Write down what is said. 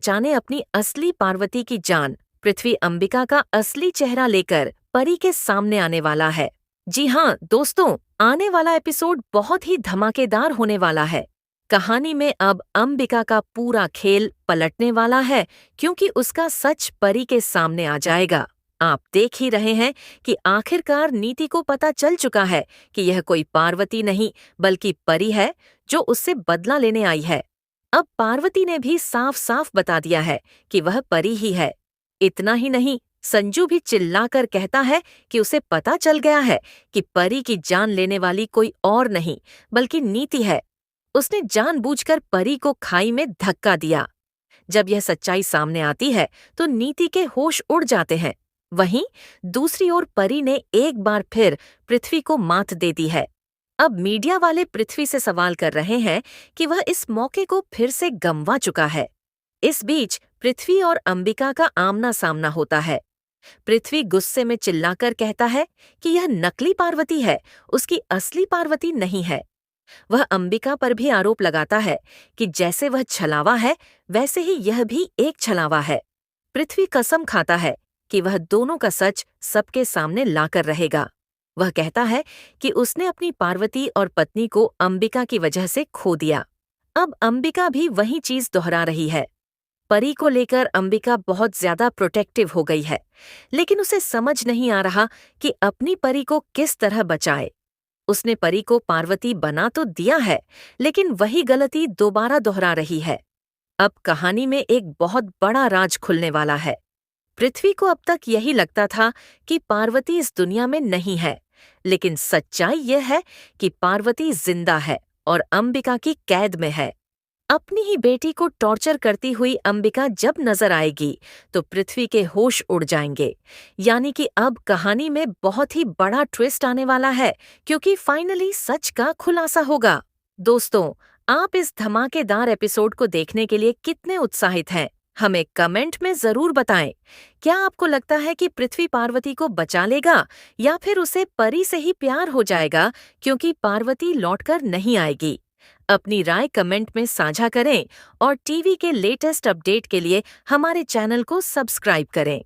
बचाने अपनी असली पार्वती की जान, पृथ्वी अंबिका का असली चेहरा लेकर परी के सामने आने वाला है। जी हाँ दोस्तों, आने वाला एपिसोड बहुत ही धमाकेदार होने वाला है। कहानी में अब अंबिका का पूरा खेल पलटने वाला है, क्योंकि उसका सच परी के सामने आ जाएगा। आप देख ही रहे हैं कि आखिरकार नीति को पता चल चुका है कि यह कोई पार्वती नहीं बल्कि परी है, जो उससे बदला लेने आई है। अब पार्वती ने भी साफ साफ बता दिया है कि वह परी ही है। इतना ही नहीं, संजू भी चिल्लाकर कहता है कि उसे पता चल गया है कि परी की जान लेने वाली कोई और नहीं बल्कि नीति है। उसने जानबूझकर परी को खाई में धक्का दिया। जब यह सच्चाई सामने आती है तो नीति के होश उड़ जाते हैं। वहीं दूसरी ओर परी ने एक बार फिर पृथ्वी को मात दे दी है। अब मीडिया वाले पृथ्वी से सवाल कर रहे हैं कि वह इस मौके को फिर से गंवा चुका है। इस बीच पृथ्वी और अंबिका का आमना सामना होता है। पृथ्वी गुस्से में चिल्लाकर कहता है कि यह नकली पार्वती है, उसकी असली पार्वती नहीं है। वह अंबिका पर भी आरोप लगाता है कि जैसे वह छलावा है, वैसे ही यह भी एक छलावा है। पृथ्वी कसम खाता है कि वह दोनों का सच सबके सामने लाकर रहेगा। वह कहता है कि उसने अपनी पार्वती और पत्नी को अंबिका की वजह से खो दिया। अब अंबिका भी वही चीज दोहरा रही है। परी को लेकर अंबिका बहुत ज्यादा प्रोटेक्टिव हो गई है, लेकिन उसे समझ नहीं आ रहा कि अपनी परी को किस तरह बचाए। उसने परी को पार्वती बना तो दिया है, लेकिन वही गलती दोबारा दोहरा रही है। अब कहानी में एक बहुत बड़ा राज खुलने वाला है। पृथ्वी को अब तक यही लगता था कि पार्वती इस दुनिया में नहीं है, लेकिन सच्चाई यह है कि पार्वती जिंदा है और अंबिका की कैद में है। अपनी ही बेटी को टॉर्चर करती हुई अंबिका जब नजर आएगी तो पृथ्वी के होश उड़ जाएंगे। यानी कि अब कहानी में बहुत ही बड़ा ट्विस्ट आने वाला है, क्योंकि फाइनली सच का खुलासा होगा। दोस्तों, आप इस धमाकेदार एपिसोड को देखने के लिए कितने उत्साहित हैं? हमें कमेंट में जरूर बताएं। क्या आपको लगता है कि पृथ्वी पार्वती को बचा लेगा, या फिर उसे परी से ही प्यार हो जाएगा क्योंकि पार्वती लौटकर नहीं आएगी? अपनी राय कमेंट में साझा करें और टीवी के लेटेस्ट अपडेट के लिए हमारे चैनल को सब्सक्राइब करें।